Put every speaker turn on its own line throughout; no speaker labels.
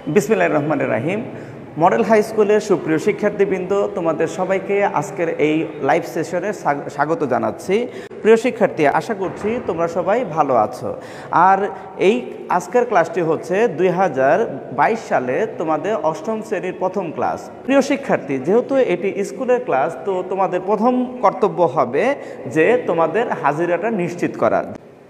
বিসমিল্লাহির রহমানির রহিম। Model high স্কুলের সুপ্রিয় শিক্ষার্থীবৃন্দ, তোমাদের সবাইকে আজকের এই লাইভ সেশনে স্বাগত জানাচ্ছি। প্রিয় শিক্ষার্থী, আশা করছি তোমরা সবাই ভালো আছো। আর এই আজকের ক্লাসটি হচ্ছে 2022 সালে তোমাদের অষ্টম শ্রেণীর প্রথম ক্লাস। প্রিয় শিক্ষার্থী, যেহেতু এটি স্কুলের ক্লাস, তো তোমাদের প্রথম কর্তব্য হবে যে তোমাদের হাজিরাটা নিশ্চিত করা।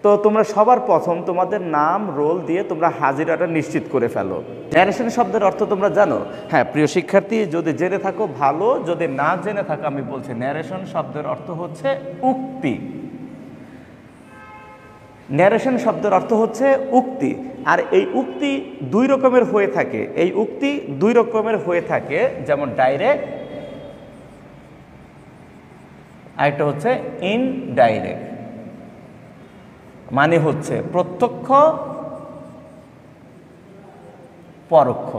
তো তোমরা সবার প্রথম তোমাদের নাম রোল দিয়ে তোমরা হাজিরাটা নিশ্চিত করে ফেলো। ন্যারেশন শব্দের অর্থ তোমরা জানো? হ্যাঁ প্রিয় শিক্ষার্থী, যদি জেনে থাকো ভালো, যদি না জেনে থাকো আমি বলছি, ন্যারেশন শব্দের অর্থ হচ্ছে উক্তি। ন্যারেশন শব্দের অর্থ হচ্ছে উক্তি। আর এই উক্তি দুই রকমের হয়ে থাকে। এই উক্তি দুই রকমের হয়ে থাকে, যেমন ডাইরেক্ট, আরেকটা হচ্ছে ইনডাইরেক্ট। মানে হচ্ছে প্রত্যক্ষ পরোক্ষ।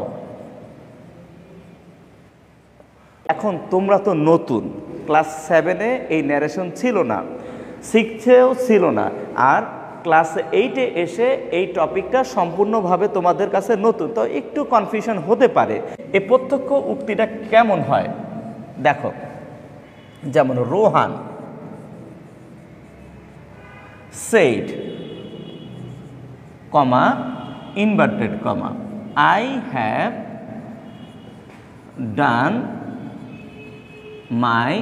এখন তোমরা তো নতুন, ক্লাস 7-এ এই ন্যারেশন ছিল না, 6-এও ছিল না, আর ক্লাস 8-এ এসে এই টপিকটা সম্পূর্ণভাবে তোমাদের কাছে নতুন, তো একটু কনফিউশন হতে পারে। এই প্রত্যক্ষ উক্তিটা কেমন হয় দেখো, যেমন Rohan said, comma, inverted comma, I have done my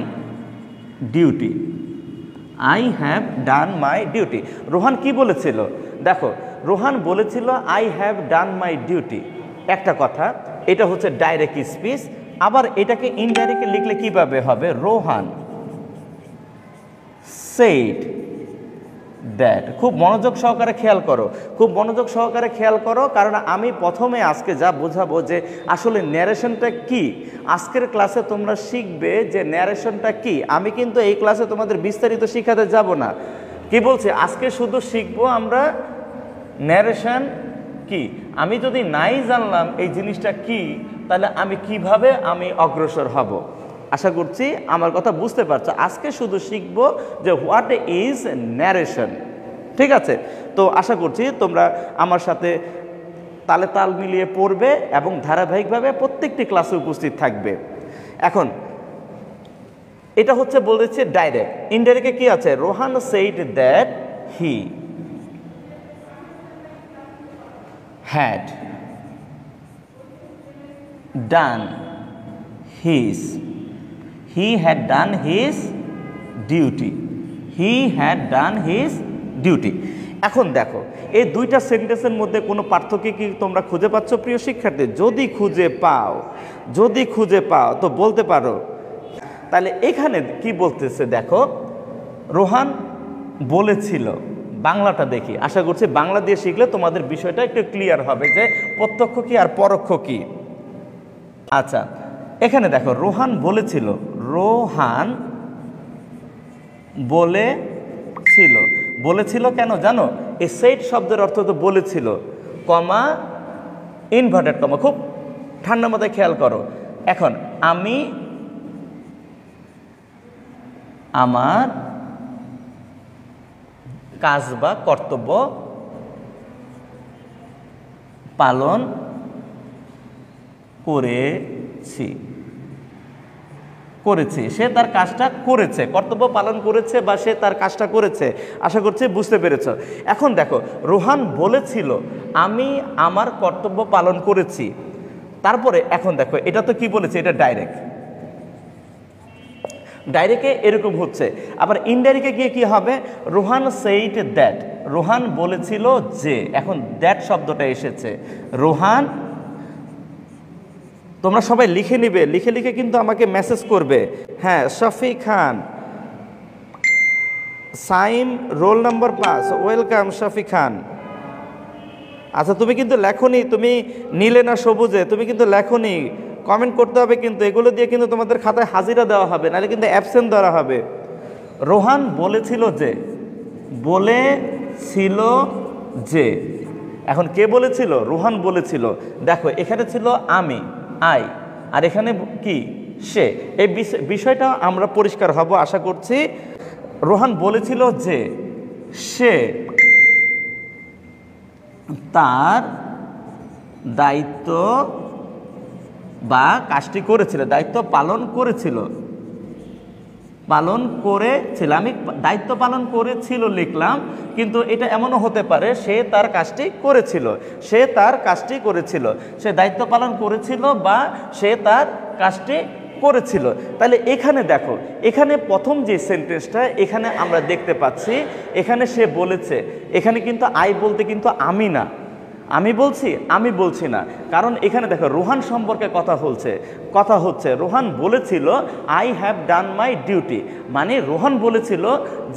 duty. I have done my duty. Rohan কি বলেছিল দেখো, রোহান বলেছিল I have done my duty। একটা কথা, এটা হচ্ছে ডাইরেক্ট স্পিচ। আবার এটাকে ইনডাইরেক্টলি লিখলে কিভাবে হবে? Rohan said that. খুব মনোযোগ সহকারে খেয়াল করো, খুব মনোযোগ সহকারে খেয়াল করো, কারণ আমি প্রথমে আজকে যা বোঝাবো যে আসলে ন্যারেশনটা কি। আজকের ক্লাসে তোমরা শিখবে যে ন্যারেশনটা কি। আমি কিন্তু এই ক্লাসে তোমাদের বিস্তারিত শিখাতে যাব না। কি বলছি, আজকে শুধু শিখবো আমরা ন্যারেশন কি। আমি যদি নাই জানলাম এই জিনিসটা কি, তাহলে আমি কিভাবে অগ্রসর হব। আশা করছি আমার কথা বুঝতে পারছো। আজকে শুধু শিখব যে হোয়াট ইজ ন্যারেশন, ঠিক আছে? তো আশা করছি তোমরা আমার সাথে তালে তাল মিলিয়ে পড়বে এবং ধারাবাহিকভাবে প্রত্যেকটি ক্লাসে উপস্থিত থাকবে। এখন এটা হচ্ছে বলেছে ডাইরেক্ট। ইনডাইরেক্টে কি আছে? Rohan said that he had done his, he had done his duty, he had done his duty। এখন দেখো, এই দুইটা সেন্টেন্সের মধ্যে কোনো পার্থক্য কি তোমরা খুঁজে পাচ্ছ প্রিয় শিক্ষার্থী? যদি খুঁজে পাও তো বলতে পারো। তাহলে এখানে কি বলতেছে দেখো, রোহান বলেছিল। বাংলাটা দেখি, আশা করছি বাংলা দিয়ে শিখলে তোমাদের বিষয়টা একটু ক্লিয়ার হবে যে প্রত্যক্ষ কি আর পরোক্ষ কি। আচ্ছা, এখানে দেখো রোহান বলেছিল, রোহান বলেছিল কেন জানো? এই সেইড শব্দের অর্থ তো বলেছিল, কমা ইনভার্টেড কমা। খুব ঠান্ডা মাথায় খেয়াল করো। এখন আমি আমার কাজ বা কর্তব্য পালন করেছি। সে তার কাজটা করেছে, কর্তব্য পালন করেছে বা সে তার কাজটা করেছে। আশা করছি বুঝতে পেরেছ। এখন দেখো, রোহান বলেছিল আমি আমার কর্তব্য পালন করেছি। তারপরে এখন দেখো, এটা তো কি বলেছে? এটা ডাইরেক্টে এরকম হচ্ছে। আবার ইনডাইরেক্টে গিয়ে কি হবে? রোহান সেইড দ্যাট, রোহান বলেছিল যে। এখন দ্যাট শব্দটা এসেছে। রোহান, তোমরা সবাই লিখে নিবে, লিখে কিন্তু আমাকে মেসেজ করবে। হ্যাঁ, Shafi Khan, Saim, roll number 5, welcome Shafi Khan. আচ্ছা, তুমি কিন্তু লেখনি, তুমি নীলে না সবুজে, তুমি কিন্তু লেখনি। কমেন্ট করতে হবে কিন্তু, এগুলো দিয়ে কিন্তু তোমাদের খাতায় হাজিরা দেওয়া হবে, নাহলে কিন্তু অ্যাবসেন্ট ধরা হবে। রোহান বলেছিল যে। এখন কে বলেছিল? রোহান বলেছিল। দেখো, এখানে ছিল আমি, আই, আর এখানে কি? সে। এই বিষয়টা আমরা পরিষ্কার হব আশা করছি। রোহান বলেছিল যে সে তার দায়িত্ব বা কাজটি করেছিল, দায়িত্ব পালন করেছিল, আমি দায়িত্ব পালন করেছিল লিখলাম, কিন্তু এটা এমনও হতে পারে সে তার কাজটি করেছিল, সে দায়িত্ব পালন করেছিল বা সে তার কাজটি করেছিল। তাহলে এখানে দেখো, এখানে প্রথম যে সেন্টেন্সটা এখানে আমরা দেখতে পাচ্ছি, এখানে সে বলেছে, এখানে কিন্তু আই বলতে কিন্তু আমি না, আমি বলছি না, কারণ এখানে দেখো রোহান সম্পর্কে কথা হচ্ছে। রোহান বলেছিল I have done my duty, মানে রোহান বলেছিল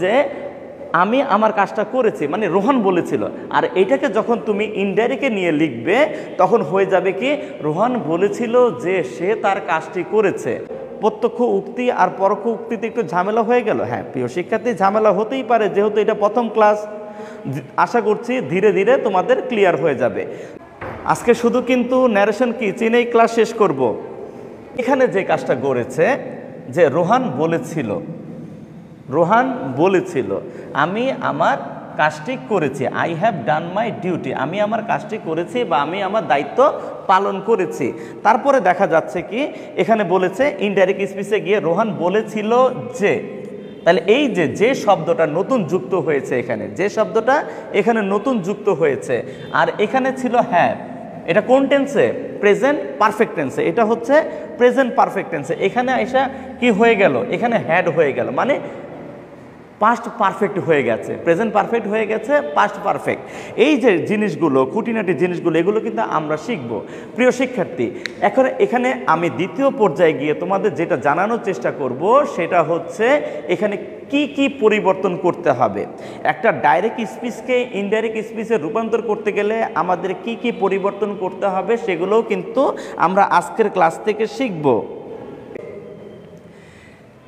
যে আমি আমার কাজটা করেছি, মানে রোহান বলেছিল। আর এটাকে যখন তুমি ইনডাইরেক্টে নিয়ে লিখবে তখন হয়ে যাবে কি, রোহান বলেছিল যে সে তার কাজটি করেছে। প্রত্যক্ষ উক্তি আর পরোক্ষ উক্তিতে একটু ঝামেলা হয়ে গেল। হ্যাঁ প্রিয় শিক্ষার্থী, ঝামেলা হতেই পারে, যেহেতু এটা প্রথম ক্লাস। আশা করছি ধীরে ধীরে তোমাদের ক্লিয়ার হয়ে যাবে। আজকে শুধু কিন্তু ন্যারেশন কি চিনেই ক্লাস শেষ করব। এখানে যে কাজটা করেছে, যে রোহান বলেছিল আমি আমার কাজটি করেছি, I have done my duty, আমি আমার কাজটি করেছি বা আমি আমার দায়িত্ব পালন করেছি। তারপরে দেখা যাচ্ছে কি এখানে বলেছে ইনডাইরেক্ট স্পিচে গিয়ে রোহান বলেছিল যে, তাহলে এই যে শব্দটা নতুন যুক্ত হয়েছে, এখানে যে শব্দটা এখানে নতুন যুক্ত হয়েছে, আর এখানে ছিল হ্যাভ, এটা কোন টেন্সে? প্রেজেন্ট পারফেক্ট টেন্সে। এটা হচ্ছে প্রেজেন্ট পারফেক্ট টেন্সে। এখানে এসে কি হয়ে গেল, এখানে হ্যাড হয়ে গেল, মানে পাস্ট পারফেক্ট হয়ে গেছে, প্রেজেন্ট পারফেক্ট হয়ে গেছে, পাস্ট পারফেক্ট। এই যে জিনিসগুলো, খুঁটিনাটি জিনিসগুলো, এগুলো কিন্তু আমরা শিখব। প্রিয় শিক্ষার্থী, এখন এখানে আমি দ্বিতীয় পর্যায়ে গিয়ে তোমাদের যেটা জানানোর চেষ্টা করব সেটা হচ্ছে এখানে কি কি পরিবর্তন করতে হবে। একটা ডাইরেক্ট স্পিচকে ইনডাইরেক্ট স্পিচে রূপান্তর করতে গেলে আমাদের কি কি পরিবর্তন করতে হবে সেগুলোও কিন্তু আমরা আজকের ক্লাস থেকে শিখব।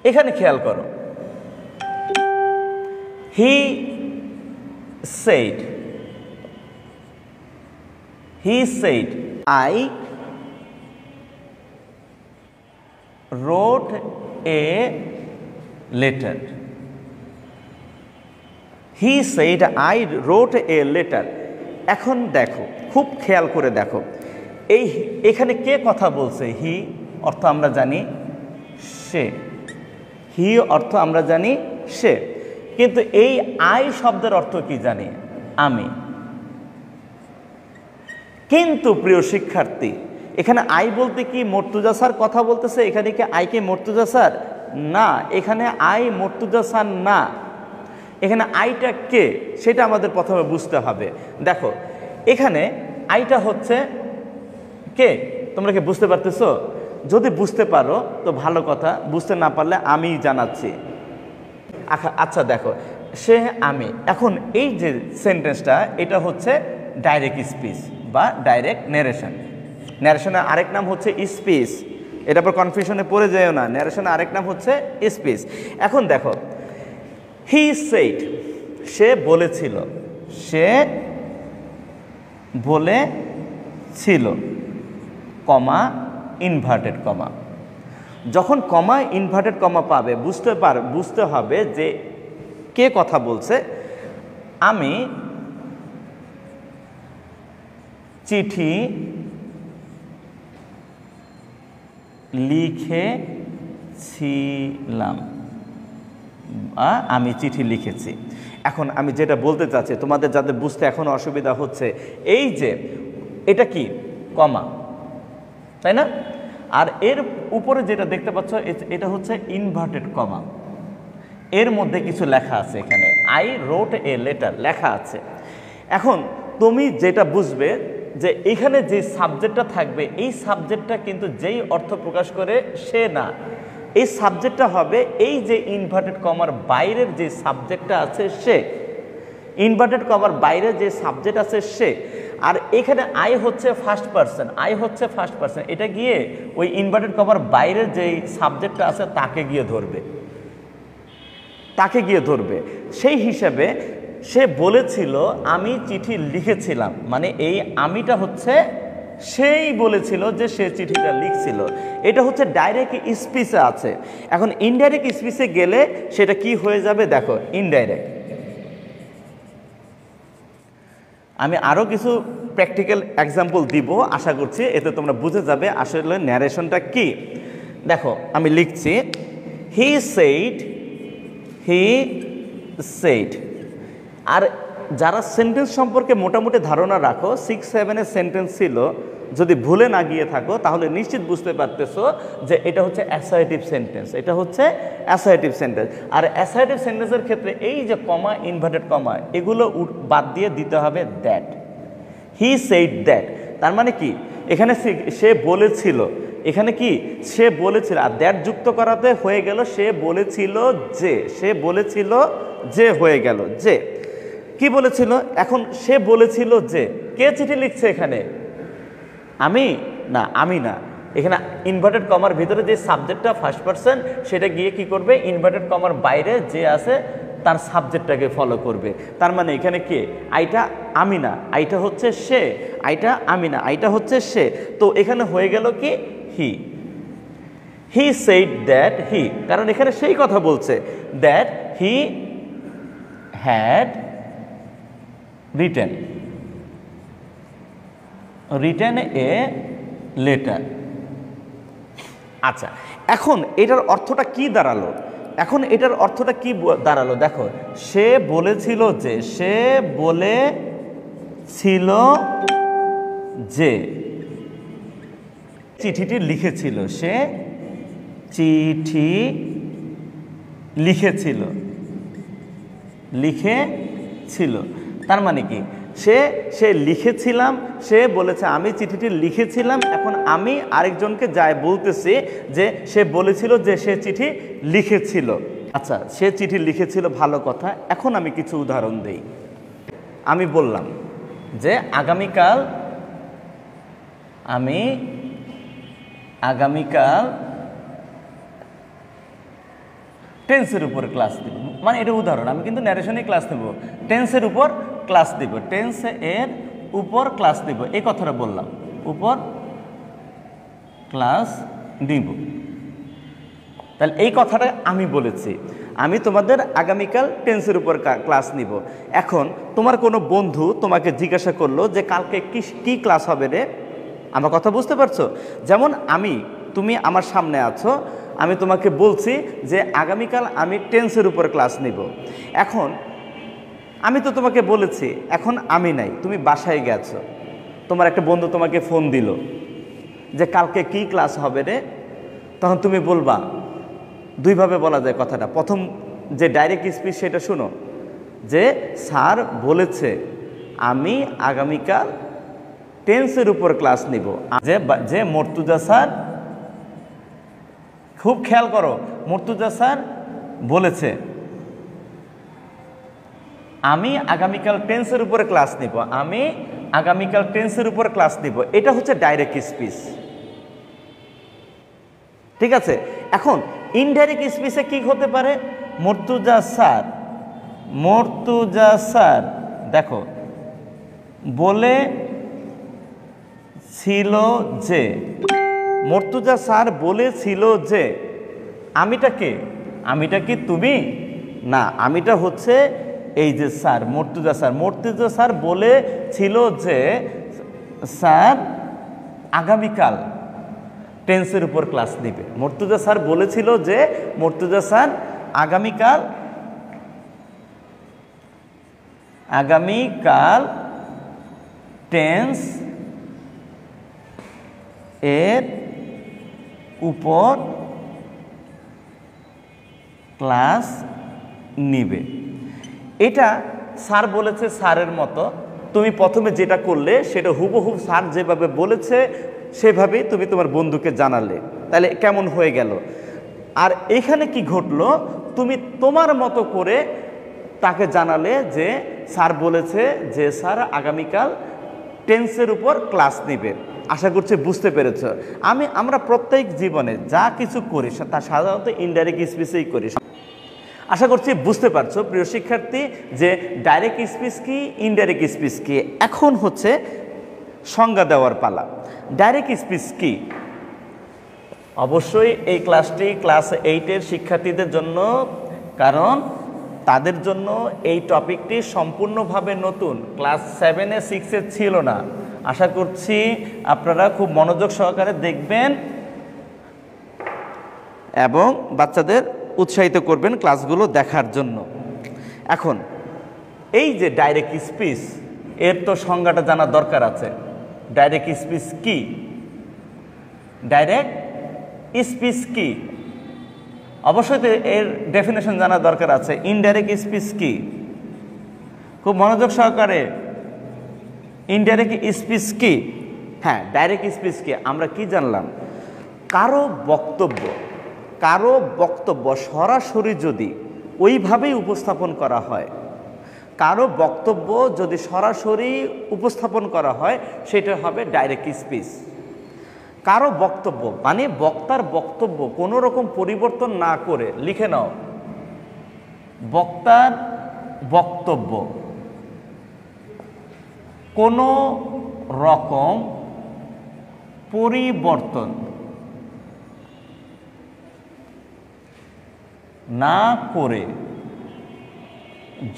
এখানে খেয়াল করো, He said, I wrote a letter. He said, I wrote a letter. এখন দেখো, খুব খেয়াল করে দেখো, এখানে কে কথা বলছে? হি অর্থ আমরা জানি সে, সে। কিন্তু এই আই শব্দের অর্থ কি জানি? আমি। কিন্তু প্রিয় শিক্ষার্থী, এখানে আই বলতে কি মর্তুজা স্যার কথা বলতেছে? এখানে কি আই কে মর্তুজা স্যার? না, এখানে আই মর্তুজা স্যার না। এখানে আইটা কে সেটা আমাদের প্রথমে বুঝতে হবে। দেখো এখানে আইটা হচ্ছে কে, তোমরা কি বুঝতে পারতেছো? যদি বুঝতে পারো তো ভালো কথা, বুঝতে না পারলে আমি জানাচ্ছি। আচ্ছা দেখো, সে আমি। এখন এই যে সেন্টেন্সটা, এটা হচ্ছে ডাইরেক্ট স্পিচ বা ডাইরেক্ট ন্যারেশন। ন্যারেশনের আরেক নাম হচ্ছে স্পিচ, এটা পর কনফিউশনে পড়ে যায়ও না। ন্যারেশনের আরেক নাম হচ্ছে স্পিচ। এখন দেখো, হি সেড, সে বলেছিল, কমা ইনভার্টেড কমা। যখন কমা ইনভার্টেড কমা পাবে বুঝতে হবে যে কে কথা বলছে। আমি চিঠি লিখেছিলাম, আমি চিঠি লিখেছি। এখন আমি যেটা বলতে চাচ্ছি, তোমাদের যাদের বুঝতে এখন অসুবিধা হচ্ছে, এই যে এটা কি কমা, তাই না? আর এর উপরে যেটা দেখতে পাচ্ছ এটা হচ্ছে ইনভার্টেড কমা, এর মধ্যে কিছু লেখা আছে। এখানে আই রোট এ লেটার লেখা আছে। এখন তুমি যেটা বুঝবে যে এখানে যে সাবজেক্টটা থাকবে, এই সাবজেক্টটা কিন্তু যেই অর্থ প্রকাশ করে সে না, এই সাবজেক্টটা হবে এই যে ইনভার্টেড কমার বাইরের যে সাবজেক্টটা আছে সে, ইনভার্টেড কমার বাইরে যে সাবজেক্ট আছে সে। আর এখানে আই হচ্ছে ফার্স্ট পারসন, এটা গিয়ে ওই ইনভার্টেড কমার বাইরের যেই সাবজেক্টটা আছে তাকে গিয়ে ধরবে। সেই হিসাবে সে বলেছিল আমি চিঠি লিখেছিলাম, মানে এই আমিটা হচ্ছে সেই বলেছিল যে সে চিঠিটা লিখছিল। এটা হচ্ছে ডাইরেক্ট স্পিচে আছে। এখন ইনডাইরেক্ট স্পিচে গেলে সেটা কি হয়ে যাবে? দেখো, ইনডাইরেক্ট আমি আরও কিছু প্র্যাকটিক্যাল এক্সাম্পল দিব, আশা করছি এতে তোমরা বুঝে যাবে আসলে ন্যারেশনটা কি। দেখো আমি লিখছি হি সেইড। আর যারা সেন্টেন্স সম্পর্কে মোটামুটি ধারণা রাখো, 6-7 সেন্টেন্স ছিল, যদি ভুলে না গিয়ে থাকো তাহলে নিশ্চিত বুঝতে পারতেছো যে এটা হচ্ছে অ্যাসার্টিভ সেন্টেন্স, এটা হচ্ছে অ্যাসার্টিভ সেন্টেন্স। আর অ্যাসার্টিভ সেন্টেন্সের ক্ষেত্রে এই যে কমা, ইনভার্টেড কমা, এগুলো বাদ দিয়ে দিতে হবে দ্যাট। হি সেইড দ্যাট, তার মানে কি এখানে সে বলেছিল, এখানে কি সে বলেছিল, আর দ্যাট যুক্ত করাতে হয়ে গেল সে বলেছিল যে, সে বলেছিল যে হয়ে গেল যে। কি বলেছিল? এখন সে বলেছিল যে, কে চিঠি লিখছে এখানে? আমি না, আমি না। এখানে ইনভার্টেড কমার ভিতরে যে সাবজেক্টটা ফার্স্ট পারসন, সেটা গিয়ে কি করবে, ইনভার্টেড কমার বাইরে যে আছে তার সাবজেক্টটাকে ফলো করবে। তার মানে এখানে কে? আইটা আমি না, আইটা হচ্ছে সে, আইটা আমি না, আইটা হচ্ছে সে। তো এখানে হয়ে গেল কি হি সেইড দ্যাট হি, কারণ এখানে সেই কথা বলছে that he had written a letter. আচ্ছা, এখন এটার অর্থটা কি দাঁড়ালো? এখন এটার অর্থটা কি দাঁড়ালো? দেখো, সে বলেছিল যে, সে বলেছিল যে চিঠিটি লিখেছিল, সে চিঠি লিখেছিল। তার মানে কি সে লিখেছিলাম, সে বলেছে আমি চিঠিটি লিখেছিলাম। এখন আমি আরেকজনকে যাই বলতেছি যে সে বলেছিল যে সে চিঠি লিখেছিল। আচ্ছা, সে চিঠি লিখেছিল, ভালো কথা। এখন আমি কিছু উদাহরণ দেই। আমি বললাম যে আগামীকাল টেন্সের উপর ক্লাস দেব। মানে এটা উদাহরণ, আমি কিন্তু ন্যারেশনে ক্লাস নেব, টেন্সের উপর ক্লাস দেব, টেন্সের উপর ক্লাস দেব, এই কথাটা বললাম, উপর ক্লাস দিব। তাহলে এই কথাটা আমি বলেছি, আমি তোমাদের আগামীকাল টেন্সের উপর ক্লাস নিব। এখন তোমার কোনো বন্ধু তোমাকে জিজ্ঞাসা করলো যে কালকে কি ক্লাস হবে রে? আমার কথা বুঝতে পারছো? যেমন তুমি আমার সামনে আছো, আমি তোমাকে বলছি যে আগামীকাল আমি টেন্সের উপর ক্লাস নিব। এখন আমি তো তোমাকে বলেছি, এখন আমি নাই, তুমি বাসায় গেছো, তোমার একটা বন্ধু তোমাকে ফোন দিল যে কালকে কি ক্লাস হবে রে? তখন তুমি বলবা, দুইভাবে বলা যায় কথাটা। প্রথম যে ডাইরেক্ট স্পিচ সেটা শুনো, যে স্যার বলেছে আমি আগামীকাল টেন্সের উপর ক্লাস নিব। যে মর্তুজা স্যার, খুব খেয়াল করো, মর্তুজা স্যার বলেছে আমি আগামীকাল টেন্সের উপরে ক্লাস নিব, আমি আগামীকাল টেন্সের উপর ক্লাস নিব। এটা হচ্ছে ডাইরেক্ট স্পিচ, ঠিক আছে? এখন ইনডাইরেক্ট স্পিচে কি হতে পারে? মর্তুজা স্যার দেখো বলেছিল যে, মর্তুজা স্যার বলেছিল যে, আমিটা কি তুমি? না, আমিটা হচ্ছে এই যে স্যার, মর্তুজা স্যার বলেছিল যে স্যার আগামীকাল টেন্সের উপর ক্লাস নিবে। মর্তুজা স্যার বলেছিল যে মর্তুজা স্যার আগামীকাল টেন্স এর উপর ক্লাস নিবে। এটা স্যার বলেছে স্যারের মতো, তুমি প্রথমে যেটা করলে সেটা হুবহু স্যার যেভাবে বলেছে সেভাবেই তুমি তোমার বন্ধুকে জানালে। তাহলে কেমন হয়ে গেল? আর এখানে কি ঘটলো? তুমি তোমার মতো করে তাকে জানালে যে স্যার বলেছে যে স্যার আগামীকাল টেন্সের উপর ক্লাস নিবে। আশা করছি বুঝতে পেরেছ। আমরা প্রত্যেক জীবনে যা কিছু করি তা সাধারণত ইনডাইরেক্ট স্পিচেই করি। আশা করছি বুঝতে পারছো প্রিয় শিক্ষার্থী যে ডাইরেক্ট স্পিচ কি, ইনডাইরেক্ট স্পিচ কি। এখন হচ্ছে সংজ্ঞা দেওয়ার পালা। ডাইরেক্ট স্পিচ কি? অবশ্যই এই ক্লাসটি ক্লাস 8-এর শিক্ষার্থীদের জন্য, কারণ তাদের জন্য এই টপিকটি সম্পূর্ণভাবে নতুন, ক্লাস 7-এ 6-এ ছিল না। আশা করছি আপনারা খুব মনোযোগ সহকারে দেখবেন এবং বাচ্চাদের উৎসাহিত করবেন ক্লাসগুলো দেখার জন্য। এখন এই যে ডাইরেক্ট স্পিচ, এর তো সংজ্ঞাটা জানার দরকার আছে। ডাইরেক্ট স্পিচ কি? ডাইরেক্ট স্পিচ কি? অবশ্যই তো এর ডেফিনেশন জানার দরকার আছে। ইনডাইরেক্ট স্পিচ কি? খুব মনোযোগ সহকারে, ইনডাইরেক্ট স্পিচ কি? হ্যাঁ, ডাইরেক্ট স্পিচ কি? আমরা কি জানলাম? কারো বক্তব্য সরাসরি যদি ওইভাবেই উপস্থাপন করা হয়, কারো বক্তব্য যদি সরাসরি উপস্থাপন করা হয়, সেটা হবে ডাইরেক্ট স্পিচ। কারো বক্তব্য মানে বক্তার বক্তব্য কোনো রকম পরিবর্তন না করে, লিখে নাও, বক্তার বক্তব্য কোনো রকম পরিবর্তন না করে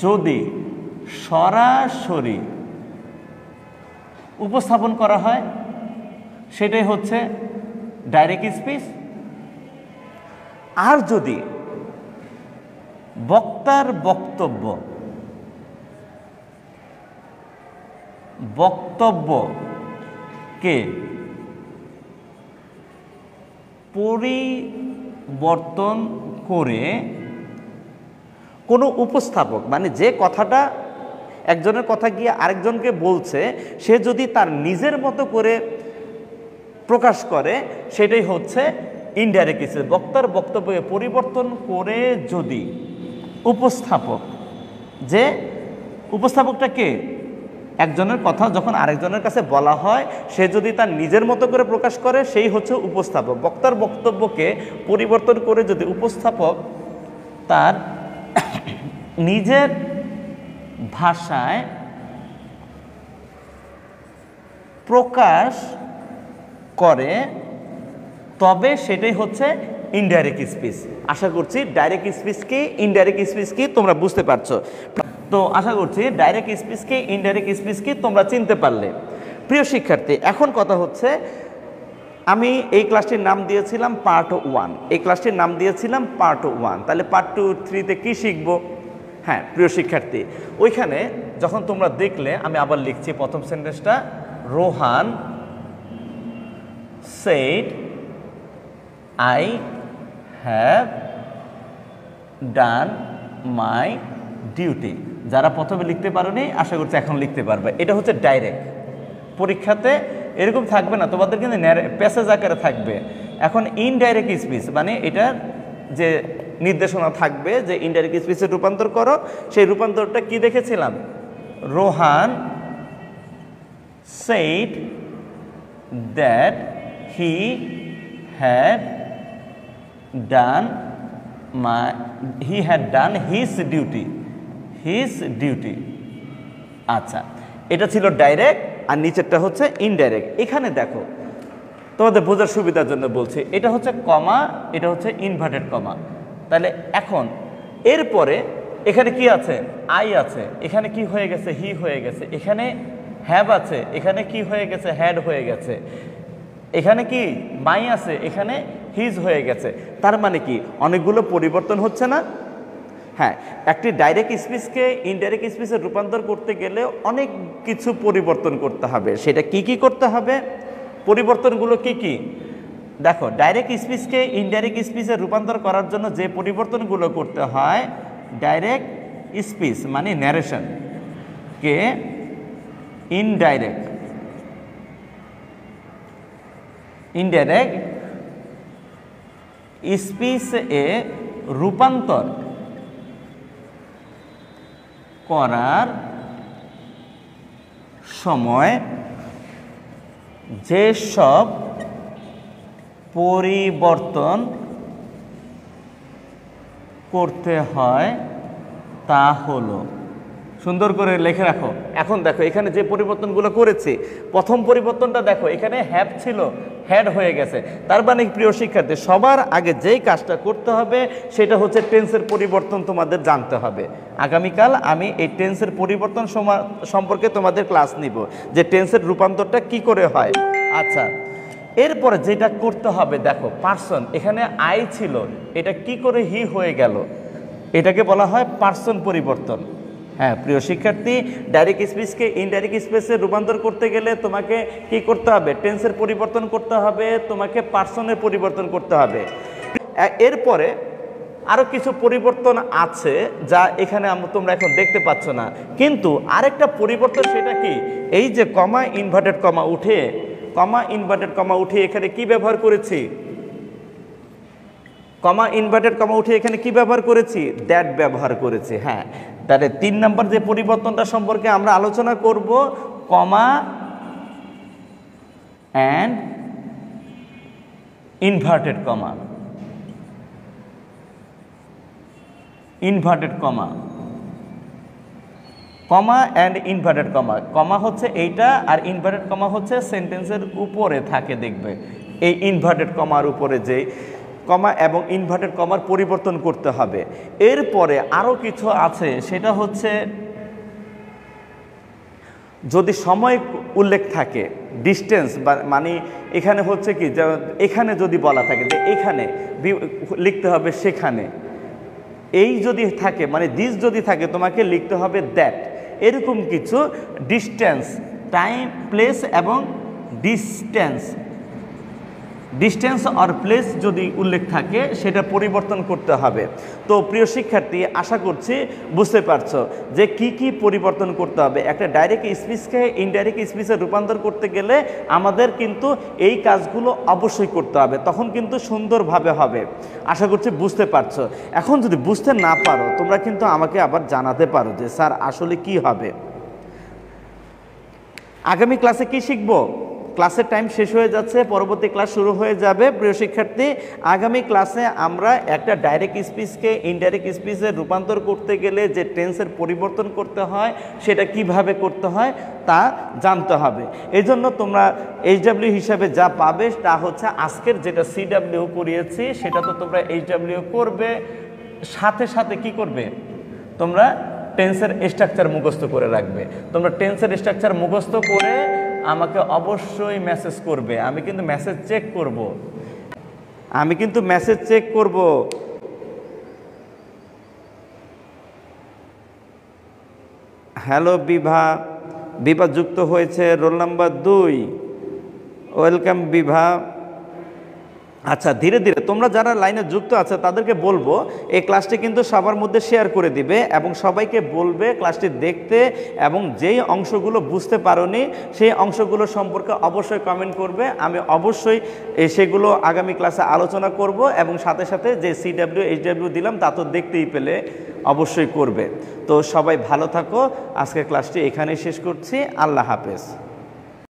যদি সরাসরি উপস্থাপন করা হয়, সেটাই হচ্ছে ডাইরেক্ট স্পিচ। আর যদি বক্তার বক্তব্যকে পরিবর্তন করে কোনো উপস্থাপক, মানে যে কথাটা একজনের কথা গিয়ে আরেকজনকে বলছে, সে যদি তার নিজের মতো করে প্রকাশ করে, সেটাই হচ্ছে ইনডাইরেক্ট স্পিচ। বক্তার বক্তব্যকে পরিবর্তন করে যদি উপস্থাপক, যে উপস্থাপকটা কে? একজনের কথা যখন আরেকজনের কাছে বলা হয়, সে যদি তার নিজের মতো করে প্রকাশ করে, সেই হচ্ছে উপস্থাপক। বক্তার বক্তব্যকে পরিবর্তন করে যদি উপস্থাপক তার নিজের ভাষায় প্রকাশ করে, তবে সেটাই হচ্ছে ইনডাইরেক্ট স্পিচ। আশা করছি ডাইরেক্ট স্পিচ কি, ইনডাইরেক্ট স্পিচ কি তোমরা বুঝতে পারছো। তো আশা করছি ডাইরেক্ট স্পিচ কি, ইনডাইরেক্ট স্পিচ কি তোমরা চিনতে পারলে। প্রিয় শিক্ষার্থী, এখন কথা হচ্ছে, আমি এই ক্লাসটির নাম দিয়েছিলাম পার্ট 1, এই ক্লাসটির নাম দিয়েছিলাম পার্ট 1। তাহলে পার্ট 2, 3-তে কি শিখবো? হ্যাঁ প্রিয় শিক্ষার্থী, ওইখানে যখন তোমরা দেখলে, আমি আবার লিখছি প্রথম সেন্টেন্সটা, Rohan said I have done my duty। যারা প্রথমে লিখতে পারোনি, আশা করছি এখন লিখতে পারবে। এটা হচ্ছে ডাইরেক্ট। পরীক্ষাতে এরকম থাকবে না, তোমাদের কিন্তু প্যাসেজ আকারে থাকবে। এখন ইনডাইরেক্ট স্পিচ মানে এটার যে নির্দেশনা থাকবে যে ইনডাইরেক্ট স্পিচে রূপান্তর করো, সেই রূপান্তরটা কি দেখেছিলাম? Rohan said that he had done his duty। আচ্ছা, এটা ছিল ডাইরেক্ট, আর নিচেরটা হচ্ছে ইনডাইরেক্ট। এখানে দেখো, তোমাদের বোঝার সুবিধার জন্য বলছি, এটা হচ্ছে কমা, এটা হচ্ছে ইনভার্টেড কমা। তাহলে এখন এরপরে এখানে কি আছে? আই আছে। এখানে কি হয়ে গেছে? হি হয়ে গেছে। এখানে হ্যাভ আছে, এখানে কি হয়ে গেছে? হ্যাড হয়ে গেছে। এখানে কি মাই আছে, এখানে হিজ হয়ে গেছে। তার মানে কি অনেকগুলো পরিবর্তন হচ্ছে না? হ্যাঁ, একটি ডাইরেক্ট স্পিচকে ইনডাইরেক্ট স্পিচে রূপান্তর করতে গেলে অনেক কিছু পরিবর্তন করতে হবে। সেটা কি কি করতে হবে? পরিবর্তনগুলো কি কি? দেখো, ডাইরেক্ট স্পিচকে ইনডাইরেক্ট স্পিচে রূপান্তর করার জন্য যে পরিবর্তনগুলো করতে হয়, ডাইরেক্ট স্পিচ মানে ন্যারেশন কে ইনডাইরেক্ট স্পিচে রূপান্তর করার সময় যেসব পরিবর্তন করতে হয় তা হলো সুন্দর করে লিখে রাখো। এখন দেখো এখানে যে পরিবর্তনগুলো করেছি, প্রথম পরিবর্তনটা দেখো এখানে হ্যাভ ছিল, হ্যাড হয়ে গেছে। তার মানে প্রিয় শিক্ষার্থী, সবার আগে যেই কাজটা করতে হবে সেটা হচ্ছে টেন্সের পরিবর্তন তোমাদের জানতে হবে। আগামীকাল আমি এই টেন্সের পরিবর্তন সম্পর্কে তোমাদের ক্লাস নিব, যে টেন্সের রূপান্তরটা কি করে হয়। আচ্ছা, এরপরে যেটা করতে হবে দেখো, পার্সন এখানে আই ছিল, এটা কি করে হি হয়ে গেল, এটাকে বলা হয় পার্সন পরিবর্তন। হ্যাঁ প্রিয় শিক্ষার্থী, ডাইরেক্ট স্পিচকে ইনডাইরেক্ট স্পেসে রূপান্তর করতে গেলে তোমাকে কি করতে হবে? টেন্সের পরিবর্তন করতে হবে, তোমাকে পার্সনের পরিবর্তন করতে হবে। এরপরে আরও কিছু পরিবর্তন আছে যা এখানে তোমরা এখন দেখতে পাচ্ছ না, কিন্তু আরেকটা পরিবর্তন, সেটা কি? এই যে কমা ইনভার্টেড কমা উঠে, কমা ইনভার্টেড কমা উঠে এখানে কি ব্যবহার করেছি? কমা ইনভার্টেড কমা উঠে এখানে কি ব্যবহার করেছি? দ্যাট ব্যবহার করেছি। হ্যাঁ, তাহলে 3 নম্বর যে পরিবর্তনটা সম্পর্কে আমরা আলোচনা করব, comma and inverted comma, inverted comma, comma and inverted comma. Comma হচ্ছে এইটা, আর ইনভার্টেড কমা হচ্ছে সেন্টেন্সের উপরে থাকে, দেখবে এই ইনভার্টেড কমার উপরে যে কমা এবং ইনভার্টেড কমার পরিবর্তন করতে হবে। এরপরে আরও কিছু আছে, সেটা হচ্ছে যদি সময় উল্লেখ থাকে, ডিস্টেন্স মানে এখানে হচ্ছে কি, এখানে যদি বলা থাকে যে এখানে লিখতে হবে সেখানে, এই যদি থাকে মানে দিস যদি থাকে তোমাকে লিখতে হবে দ্যাট, এরকম কিছু ডিস্টেন্স, টাইম, প্লেস এবং ডিস্টেন্স, ডিস্টেন্স আর প্লেস যদি উল্লেখ থাকে সেটা পরিবর্তন করতে হবে। তো প্রিয় শিক্ষার্থী, আশা করছি বুঝতে পারছো যে কি কি পরিবর্তন করতে হবে। একটা ডাইরেক্ট স্পিচকে ইনডাইরেক্ট স্পিচে রূপান্তর করতে গেলে আমাদের কিন্তু এই কাজগুলো অবশ্যই করতে হবে, তখন কিন্তু সুন্দরভাবে হবে। আশা করছি বুঝতে পারছো। এখন যদি বুঝতে না পারো তোমরা কিন্তু আমাকে আবার জানাতে পারো যে স্যার আসলে কি হবে। আগামী ক্লাসে কি শিখবো? ক্লাসের টাইম শেষ হয়ে যাচ্ছে, পরবর্তী ক্লাস শুরু হয়ে যাবে। প্রিয় শিক্ষার্থী, আগামী ক্লাসে আমরা একটা ডাইরেক্ট স্পিচকে ইনডাইরেক্ট স্পিচে রূপান্তর করতে গেলে যে টেন্সের পরিবর্তন করতে হয় সেটা কিভাবে করতে হয় তা জানতে হবে। এই জন্য তোমরা এইচডব্লিউ হিসাবে যা পাবে তা হচ্ছে আজকের যেটা সিডব্লিউ করিয়েছি সেটা তো তোমরা এইচডব্লিউ করবে, সাথে সাথে কি করবে? তোমরা টেন্সের স্ট্রাকচার মুখস্থ করে রাখবে। তোমরা টেন্সের স্ট্রাকচার মুখস্থ করে আমাকে অবশ্যই মেসেজ করবে। আমি কিন্তু মেসেজ চেক করব, আমি কিন্তু মেসেজ চেক করব। হ্যালো বিভা, বিভা যুক্ত হয়েছে, রোল নাম্বার 2। ওয়েলকাম বিভা। আচ্ছা, ধীরে ধীরে তোমরা যারা লাইনে যুক্ত আছে তাদেরকে বলবো এই ক্লাসটি কিন্তু সবার মধ্যে শেয়ার করে দিবে এবং সবাইকে বলবে ক্লাসটি দেখতে, এবং যেই অংশগুলো বুঝতে পারোনি সেই অংশগুলো সম্পর্কে অবশ্যই কমেন্ট করবে। আমি অবশ্যই সেগুলো আগামী ক্লাসে আলোচনা করব, এবং সাথে সাথে যে সিডব্লিউ এইচডব্লিউ দিলাম তা তো দেখতেই পেলে, অবশ্যই করবে। তো সবাই ভালো থাকো, আজকের ক্লাসটি এখানেই শেষ করছি। আল্লাহ হাফেজ।